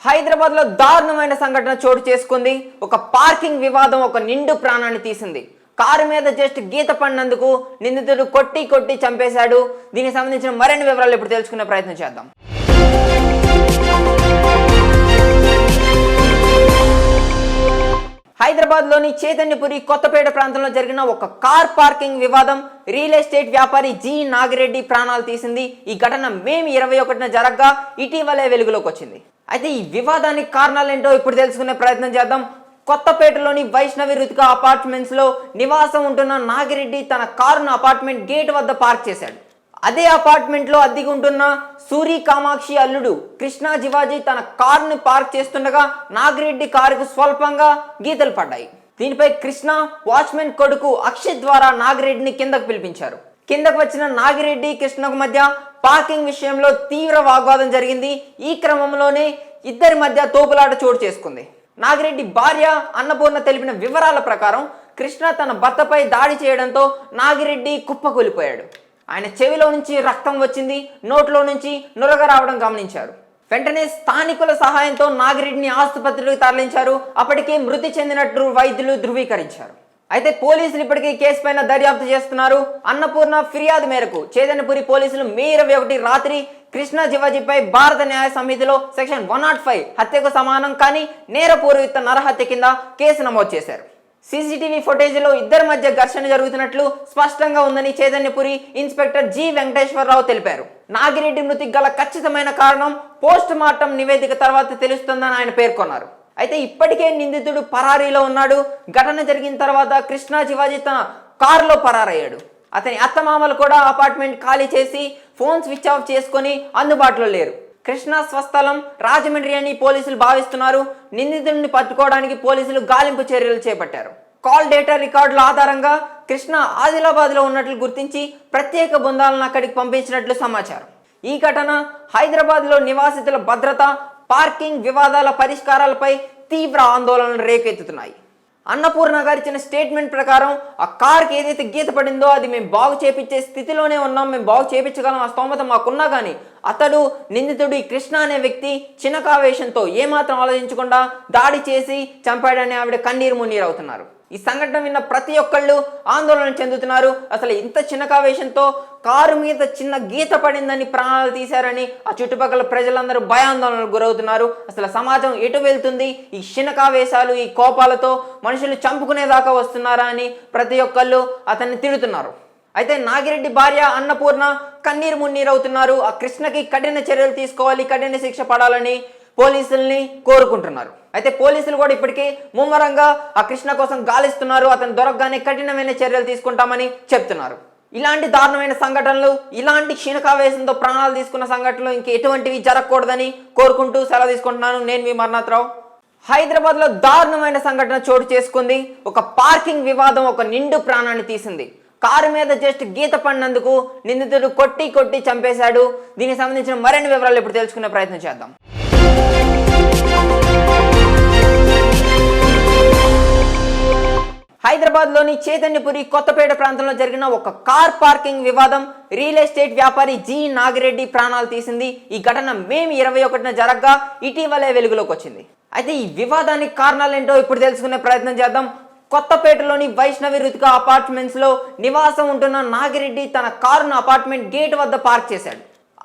హైదరాబాద్ లో దారుణమైన సంఘటన చోటు చేసుకుంది. ఒక పార్కింగ్ వివాదం ఒక నిండు ప్రాణాన్ని తీసింది. కారు మీద జస్ట్ గీత పడినందుకు నిందితుడు కొట్టి చంపేశాడు. దీనికి సంబంధించిన మరిన్ని వివరాలు ఇప్పుడు తెలుసుకునే ప్రయత్నం చేద్దాం. హైదరాబాద్ లోని చైతన్యపురి కొత్తపేట ప్రాంతంలో జరిగిన ఒక కార్ పార్కింగ్ వివాదం రియల్ ఎస్టేట్ వ్యాపారి జి నాగిరెడ్డి ప్రాణాలు తీసింది. ఈ ఘటన మే 21న జరగ్గా ఇటీవలే వెలుగులోకి వచ్చింది. అయితే ఈ వివాదానికి కారణాలేంటో ఇప్పుడు తెలుసుకునే ప్రయత్నం చేద్దాం. కొత్తపేటలోని వైష్ణవి రుతిక అపార్ట్మెంట్స్ లో నివాసం ఉంటున్న నాగిరెడ్డి తన కారును అపార్ట్మెంట్ గేట్ వద్ద పార్క్ చేశాడు. అదే అపార్ట్మెంట్ లో అద్దెకు ఉంటున్న సూరి కామాక్షి అల్లుడు కృష్ణా జివాజీ తన కారుని పార్క్ చేస్తుండగా నాగిరెడ్డి కారుకు స్వల్పంగా గీతలు పడ్డాయి. దీనిపై కృష్ణ వాచ్మెన్ కొడుకు అక్షిత్ ద్వారా నాగిరెడ్డిని కిందకు పిలిపించారు. కిందకు వచ్చిన నాగిరెడ్డి కృష్ణకు మధ్య పార్కింగ్ విషయంలో తీవ్ర వాగ్వాదం జరిగింది. ఈ క్రమంలోనే ఇద్దరి మధ్య తోపులాట చోటు చేసుకుంది. నాగిరెడ్డి భార్య అన్నపూర్ణ తెలిపిన వివరాల ప్రకారం కృష్ణ తన భర్తపై దాడి చేయడంతో నాగిరెడ్డి కుప్పకూలిపోయాడు. ఆయన చెవిలో నుంచి రక్తం వచ్చింది, నోట్లో నుంచి నురగ రావడం గమనించారు. వెంటనే స్థానికుల సహాయంతో నాగిరెడ్డిని ఆసుపత్రికి తరలించారు. అప్పటికే మృతి చెందినట్లు వైద్యులు ధృవీకరించారు. అయితే పోలీసులు ఇప్పటికీ కేసు పైన దర్యాప్తు చేస్తున్నారు. అన్నపూర్ణ ఫిర్యాదు మేరకు చైతన్యపురి పోలీసులు మే 21 రాత్రి కృష్ణా జివాజీపై భారత న్యాయ సంహితలో సెక్షన్ 105 హత్యకు సమానం కానీ నేరపూరిత నరహత్య కింద కేసు నమోదు చేశారు. సీసీటీవీ ఫుటేజ్లో ఇద్దరి మధ్య ఘర్షణ జరుగుతున్నట్లు స్పష్టంగా ఉందని చైతన్యపురి ఇన్స్పెక్టర్ జి వెంకటేశ్వరరావు తెలిపారు. నాగిరెడ్డి మృతికి గల ఖచ్చితమైన కారణం పోస్ట్ మార్టం నివేదిక తర్వాత తెలుస్తుందని ఆయన పేర్కొన్నారు. అయితే ఇప్పటికే నిందితుడు పరారీలో ఉన్నాడు. ఘటన జరిగిన తర్వాత కృష్ణా జివాజీ తన కారులో పరారయ్యాడు. అతని అత్తమామలు కూడా అపార్ట్మెంట్ ఖాళీ చేసి ఫోన్ స్విచ్ ఆఫ్ చేసుకొని అందుబాటులో లేరు. కృష్ణా స్వస్థలం రాజమండ్రి అని పోలీసులు భావిస్తున్నారు. నిందితుడిని పట్టుకోవడానికి పోలీసులు గాలింపు చర్యలు చేపట్టారు. కాల్ డేటా రికార్డుల ఆధారంగా కృష్ణ ఆదిలాబాద్ లో ఉన్నట్లు గుర్తించి ప్రత్యేక బృందాలను అక్కడికి పంపించినట్లు సమాచారం. ఈ ఘటన హైదరాబాద్ లో నివాసితుల భద్రత, పార్కింగ్ వివాదాల పరిష్కారాలపై తీవ్ర ఆందోళనలు రేకెత్తుతున్నాయి. అన్నపూర్ణ గారు ఇచ్చిన స్టేట్మెంట్ ప్రకారం ఆ కార్కి ఏదైతే గీత పడిందో అది మేము బాగు చేపించే స్థితిలోనే ఉన్నాం, మేము బాగు చేపించగలం, ఆ స్తోమత మాకున్నా కానీ అతడు నిందితుడు ఈ కృష్ణ అనే వ్యక్తి చినకావేశంతో ఏమాత్రం ఆలోచించకుండా దాడి చేసి చంపాడని ఆవిడ కన్నీరు మున్నీరు అవుతున్నారు. ఈ సంఘటన విన్న ప్రతి ఒక్కళ్ళు ఆందోళన చెందుతున్నారు. అసలు ఇంత చిన్నకావేశంతో కారు మీద చిన్న గీత పడిందని ప్రాణాలు తీశారని ఆ చుట్టుపక్కల ప్రజలందరూ భయాందోళనకు గురవుతున్నారు. అసలు సమాజం ఎటు వెళ్తుంది? ఈ చిన్నకావేశాలు, ఈ కోపాలతో మనుషులు చంపుకునేదాకా వస్తున్నారా అని ప్రతి ఒక్కళ్ళు అతన్ని తిడుతున్నారు. అయితే నాగిరెడ్డి భార్య అన్నపూర్ణ కన్నీరు మున్నీరు అవుతున్నారు. ఆ కృష్ణకి కఠిన చర్యలు తీసుకోవాలి, కఠిన శిక్ష పడాలని పోలీసుల్ని కోరుకుంటున్నారు. అయితే పోలీసులు కూడా ఇప్పటికే ముమ్మరంగా ఆ కృష్ణ కోసం గాలిస్తున్నారు. అతను దొరకగానే కఠినమైన చర్యలు తీసుకుంటామని చెప్తున్నారు. ఇలాంటి దారుణమైన సంఘటనలు, ఇలాంటి క్షీణకావేశంతో ప్రాణాలు తీసుకున్న సంఘటనలు ఇంక ఎటువంటివి జరగకూడదని కోరుకుంటూ సెలవు తీసుకుంటున్నాను. నేను మీ మర్నాథరావు. హైదరాబాద్ లో దారుణమైన సంఘటన చోటు చేసుకుంది. ఒక పార్కింగ్ వివాదం ఒక నిండు ప్రాణాన్ని తీసింది. కారు మీద జస్ట్ గీత పడినందుకు నిందితుడు కొట్టి చంపేశాడు. దీనికి సంబంధించిన మరిన్ని వివరాలు ఇప్పుడు తెలుసుకునే ప్రయత్నం చేద్దాం. హైదరాబాద్ లోని చైతన్యపురి కొత్తపేట ప్రాంతంలో జరిగిన ఒక కార్ పార్కింగ్ వివాదం రియల్ ఎస్టేట్ వ్యాపారి జి నాగిరెడ్డి ప్రాణాలు తీసింది. ఈ ఘటన మే 21న జరగ్గా ఇటీవలే వెలుగులోకి వచ్చింది. అయితే ఈ వివాదానికి కారణాలేంటో ఇప్పుడు తెలుసుకునే ప్రయత్నం చేద్దాం. కొత్తపేటలోని వైష్ణవి రుతిక అపార్ట్మెంట్స్ లో నివాసం ఉంటున్న నాగిరెడ్డి తన కారును అపార్ట్మెంట్ గేట్ వద్ద పార్క్ చేశాడు.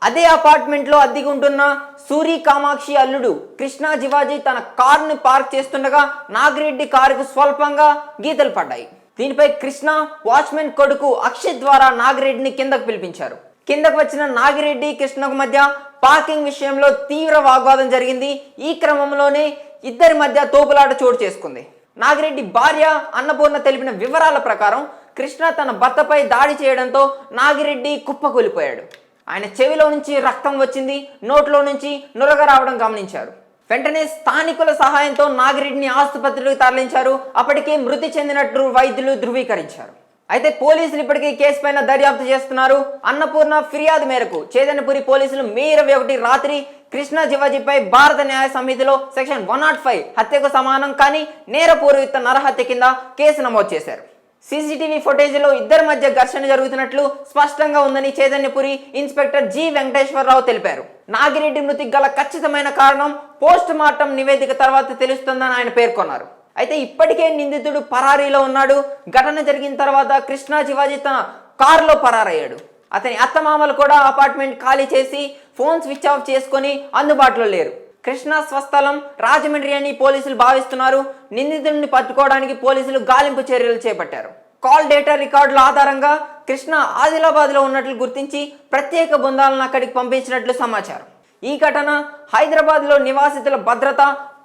అదే అపార్ట్మెంట్ లో అద్దెకు ఉంటున్న సూరి కామాక్షి అల్లుడు కృష్ణా జివాజీ తన కారుని పార్క్ చేస్తుండగా నాగిరెడ్డి కారుకు స్వల్పంగా గీతలు పడ్డాయి. దీనిపై కృష్ణ వాచ్మెన్ కొడుకు అక్షిత్ ద్వారా నాగిరెడ్డిని కిందకు పిలిపించారు. కిందకు వచ్చిన నాగిరెడ్డి కృష్ణకు మధ్య పార్కింగ్ విషయంలో తీవ్ర వాగ్వాదం జరిగింది. ఈ క్రమంలోనే ఇద్దరి మధ్య తోపులాట చోటు చేసుకుంది. నాగిరెడ్డి భార్య అన్నపూర్ణ తెలిపిన వివరాల ప్రకారం కృష్ణ తన భర్తపై దాడి చేయడంతో నాగిరెడ్డి కుప్పకూలిపోయాడు. ఆయన చెవిలో నుంచి రక్తం వచ్చింది, నోట్లో నుంచి నురగ రావడం గమనించారు. వెంటనే స్థానికుల సహాయంతో నాగిరెడ్డిని ఆసుపత్రికి తరలించారు. అప్పటికే మృతి చెందినట్లు వైద్యులు ధృవీకరించారు. అయితే పోలీసులు ఇప్పటికీ కేసు పైన దర్యాప్తు చేస్తున్నారు. అన్నపూర్ణ ఫిర్యాదు మేరకు చైతన్యపురి పోలీసులు మే 21 రాత్రి కృష్ణా జివాజీపై భారత న్యాయ సంహితలో సెక్షన్ 105 హత్యకు సమానం కానీ నేరపూరిత నరహత్య కింద కేసు నమోదు చేశారు. సీసీటీవీ ఫుటేజ్లో ఇద్దరి మధ్య ఘర్షణ జరుగుతున్నట్లు స్పష్టంగా ఉందని చైతన్యపురి ఇన్స్పెక్టర్ జి వెంకటేశ్వరరావు తెలిపారు. నాగిరెడ్డి మృతికి గల ఖచ్చితమైన కారణం పోస్ట్ మార్టం నివేదిక తర్వాత తెలుస్తుందని ఆయన పేర్కొన్నారు. అయితే ఇప్పటికే నిందితుడు పరారీలో ఉన్నాడు. ఘటన జరిగిన తర్వాత కృష్ణా శివాజీ తన కారులో పరారయ్యాడు. అతని అత్తమామలు కూడా అపార్ట్మెంట్ ఖాళీ చేసి ఫోన్ స్విచ్ ఆఫ్ చేసుకొని అందుబాటులో లేరు. కృష్ణా స్వస్థలం రాజమండ్రి అని పోలీసులు భావిస్తున్నారు. నిందితుడిని పట్టుకోవడానికి పోలీసులు గాలింపు చర్యలు చేపట్టారు. కాల్ డేటా రికార్డుల ఆధారంగా కృష్ణ ఆదిలాబాద్లో ఉన్నట్లు గుర్తించి ప్రత్యేక బృందాలను అక్కడికి పంపించినట్లు సమాచారం. ఈ ఘటన హైదరాబాద్లో నివాసితుల భద్రత,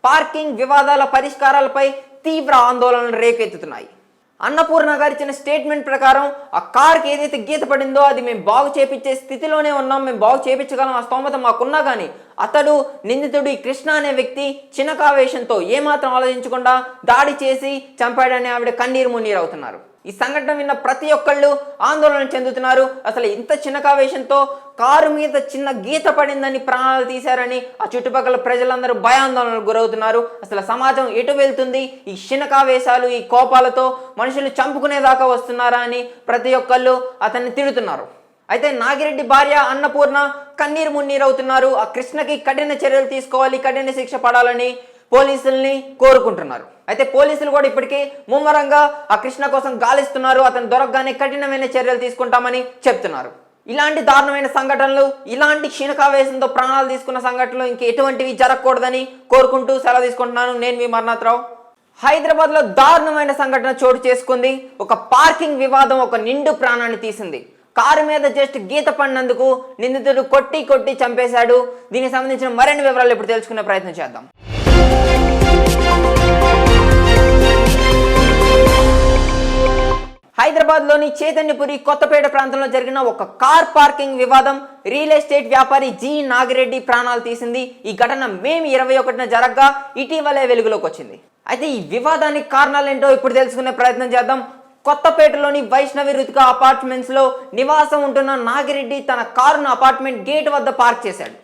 పార్కింగ్ వివాదాల పరిష్కారాలపై తీవ్ర ఆందోళనలు రేకెత్తుతున్నాయి. అన్నపూర్ణ గారు ఇచ్చిన స్టేట్మెంట్ ప్రకారం ఆ కార్కి ఏదైతే గీత పడిందో అది మేము బాగు చేపించే స్థితిలోనే ఉన్నాం, మేము బాగు చేపించగలం, ఆ స్తోమత మాకున్నా కానీ అతడు నిందితుడు ఈ కృష్ణ అనే వ్యక్తి చినకావేశంతో ఏమాత్రం ఆలోచించకుండా దాడి చేసి చంపాడని ఆవిడ కన్నీరు మున్నీరు అవుతున్నారు. ఈ సంఘటన విన్న ప్రతి ఒక్కళ్ళు ఆందోళన చెందుతున్నారు. అసలు ఇంత చిన్నకావేశంతో కారు మీద చిన్న గీత పడిందని ప్రాణాలు తీశారని ఆ చుట్టుపక్కల ప్రజలందరూ భయాందోళనకు గురవుతున్నారు. అసలు సమాజం ఎటు వెళ్తుంది? ఈ చిన్నకావేశాలు, ఈ కోపాలతో మనుషులు చంపుకునేదాకా వస్తున్నారా అని ప్రతి ఒక్కళ్ళు అతన్ని తిడుతున్నారు. అయితే నాగిరెడ్డి భార్య అన్నపూర్ణ కన్నీరు మున్నీరు అవుతున్నారు. ఆ కృష్ణకి కఠిన చర్యలు తీసుకోవాలి, కఠిన శిక్ష పడాలని పోలీసుల్ని కోరుకుంటున్నారు. అయితే పోలీసులు కూడా ఇప్పటికీ ముమ్మరంగా ఆ కృష్ణ కోసం గాలిస్తున్నారు. అతను దొరకగానే కఠినమైన చర్యలు తీసుకుంటామని చెప్తున్నారు. ఇలాంటి దారుణమైన సంఘటనలు, ఇలాంటి క్షీణకావేశంతో ప్రాణాలు తీసుకున్న సంఘటనలు ఇంక ఎటువంటివి జరగకూడదని కోరుకుంటూ సెలవు తీసుకుంటున్నాను. నేను మీ మర్నాథరావు. హైదరాబాద్లో దారుణమైన సంఘటన చోటు చేసుకుంది. ఒక పార్కింగ్ వివాదం ఒక నిండు ప్రాణాన్ని తీసింది. కారు మీద జస్ట్ గీత పడినందుకు నిందితుడు కొట్టి చంపేశాడు. దీనికి సంబంధించిన మరిన్ని వివరాలు ఇప్పుడు తెలుసుకునే ప్రయత్నం చేద్దాం. హైదరాబాద్లోని చైతన్యపురి కొత్తపేట ప్రాంతంలో జరిగిన ఒక కార్ పార్కింగ్ వివాదం రియల్ ఎస్టేట్ వ్యాపారి జి నాగిరెడ్డి ప్రాణాలు తీసింది. ఈ ఘటన మే 21న జరగగా ఇటీవలే వెలుగులోకి వచ్చింది. అయితే ఈ వివాదానికి కారణాలేంటో ఇప్పుడు తెలుసుకునే ప్రయత్నం చేద్దాం. కొత్తపేటలోని వైష్ణవి రుతిక అపార్ట్మెంట్స్ లో నివాసం ఉంటున్న నాగిరెడ్డి తన కారును అపార్ట్మెంట్ గేట్ వద్ద పార్క్ చేశాడు.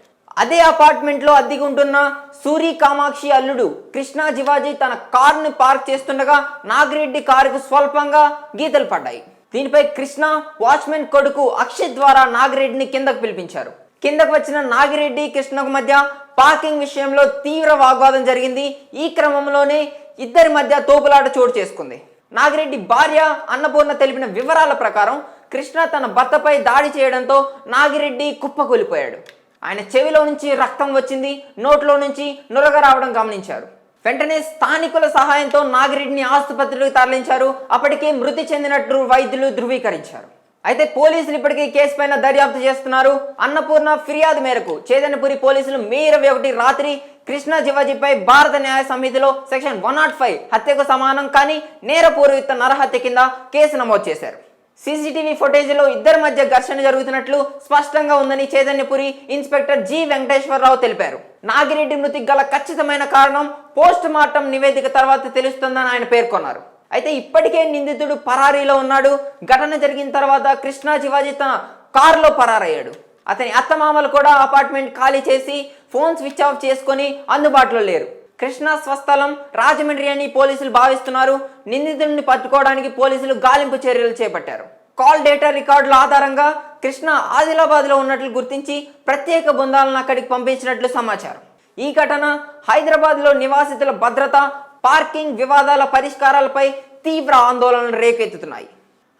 అదే అపార్ట్మెంట్ లో అద్దెకు ఉంటున్న సూరి కామాక్షి అల్లుడు కృష్ణా శివాజీ తన కారుని పార్క్ చేస్తుండగా నాగిరెడ్డి కారుకు స్వల్పంగా గీతలు పడ్డాయి. దీనిపై కృష్ణ వాచ్మెన్ కొడుకు అక్షిత్ ద్వారా నాగిరెడ్డిని కిందకు పిలిపించారు. కిందకు వచ్చిన నాగిరెడ్డి కృష్ణకు మధ్య పార్కింగ్ విషయంలో తీవ్ర వాగ్వాదం జరిగింది. ఈ క్రమంలోనే ఇద్దరి మధ్య తోపులాట చోటు చేసుకుంది. నాగిరెడ్డి భార్య అన్నపూర్ణ తెలిపిన వివరాల ప్రకారం కృష్ణ తన భర్తపై దాడి చేయడంతో నాగిరెడ్డి కుప్పకూలిపోయాడు. ఆయన చెవిలో నుంచి రక్తం వచ్చింది, నోట్లో నుంచి నురగ రావడం గమనించారు. వెంటనే స్థానికుల సహాయంతో నాగిరెడ్డిని ఆసుపత్రికి తరలించారు. అప్పటికే మృతి చెందినట్లు వైద్యులు ధృవీకరించారు. అయితే పోలీసులు ఇప్పటికీ కేసు పైన దర్యాప్తు చేస్తున్నారు. అన్నపూర్ణ ఫిర్యాదు మేరకు చైతన్యపురి పోలీసులు మే 21 రాత్రి కృష్ణా శివాజీపై భారత న్యాయ సంహితలో సెక్షన్ 105 హత్యకు సమానం కానీ నేరపూర్వక నరహత్య కింద కేసు నమోదు చేశారు. సీసీటీవీ ఫుటేజ్లో ఇద్దరి మధ్య ఘర్షణ జరుగుతున్నట్లు స్పష్టంగా ఉందని చైతన్యపురి ఇన్స్పెక్టర్ జి వెంకటేశ్వరరావు తెలిపారు. నాగిరెడ్డి మృతికి గల ఖచ్చితమైన కారణం పోస్ట్ మార్టం నివేదిక తర్వాత తెలుస్తుందని ఆయన పేర్కొన్నారు. అయితే ఇప్పటికే నిందితుడు పరారీలో ఉన్నాడు. ఘటన జరిగిన తర్వాత కృష్ణా శివాజీ తన కారులో పరారయ్యాడు. అతని అత్తమామలు కూడా అపార్ట్మెంట్ ఖాళీ చేసి ఫోన్ స్విచ్ ఆఫ్ చేసుకొని అందుబాటులో లేరు. కృష్ణా స్వస్థలం రాజమండ్రి అని పోలీసులు భావిస్తున్నారు. నిందితుడిని పట్టుకోవడానికి పోలీసులు గాలింపు చర్యలు చేపట్టారు. కాల్ డేటా రికార్డుల ఆధారంగా కృష్ణ ఆదిలాబాద్లో ఉన్నట్లు గుర్తించి ప్రత్యేక బృందాలను అక్కడికి పంపించినట్లు సమాచారం. ఈ ఘటన హైదరాబాద్లో నివాసితుల భద్రత, పార్కింగ్ వివాదాల పరిష్కారాలపై తీవ్ర ఆందోళనలు రేకెత్తుతున్నాయి.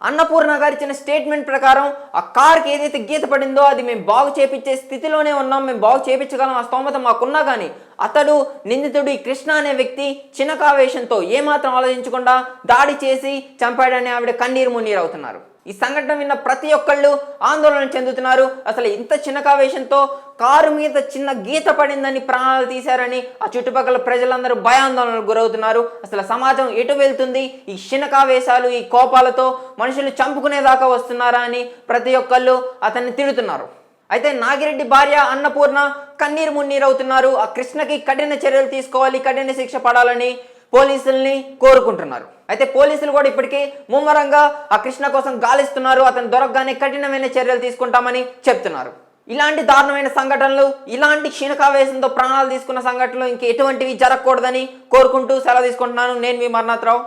అన్నపూర్ణ గారు ఇచ్చిన స్టేట్మెంట్ ప్రకారం ఆ కార్కి ఏదైతే గీత పడిందో అది మేము బాగు చేపించే స్థితిలోనే ఉన్నాం, మేము బాగు చేపించగలం, ఆ స్తోమత మాకున్నా కానీ అతడు నిందితుడు ఈ కృష్ణ అనే వ్యక్తి చినకావేశంతో ఏమాత్రం ఆలోచించకుండా దాడి చేసి చంపాడని ఆవిడ కన్నీరు మున్నీరు అవుతున్నారు. ఈ సంఘటన విన్న ప్రతి ఒక్కళ్ళు ఆందోళన చెందుతున్నారు. అసలు ఇంత చిన్నకావేశంతో కారు మీద చిన్న గీత పడిందని ప్రాణాలు తీశారని ఆ చుట్టుపక్కల ప్రజలందరూ భయాందోళనకు గురవుతున్నారు. అసలు సమాజం ఎటు వెళ్తుంది? ఈ చిన్నకావేశాలు, ఈ కోపాలతో మనుషులు చంపుకునేదాకా వస్తున్నారా అని ప్రతి ఒక్కళ్ళు అతన్ని తిడుతున్నారు. అయితే నాగిరెడ్డి భార్య అన్నపూర్ణ కన్నీరు మున్నీరు అవుతున్నారు. ఆ కృష్ణకి కఠిన చర్యలు తీసుకోవాలి, కఠిన శిక్ష పడాలని పోలీసుల్ని కోరుకుంటున్నారు. అయితే పోలీసులు కూడా ఇప్పటికీ ముమ్మరంగా ఆ కృష్ణ కోసం గాలిస్తున్నారు. అతను దొరకగానే కఠినమైన చర్యలు తీసుకుంటామని చెప్తున్నారు. ఇలాంటి దారుణమైన సంఘటనలు, ఇలాంటి క్షీణకావేశంతో ప్రాణాలు తీసుకున్న సంఘటనలు ఇంక ఎటువంటివి జరగకూడదని కోరుకుంటూ సెలవు తీసుకుంటున్నాను. నేను మీ మర్నాథరావు.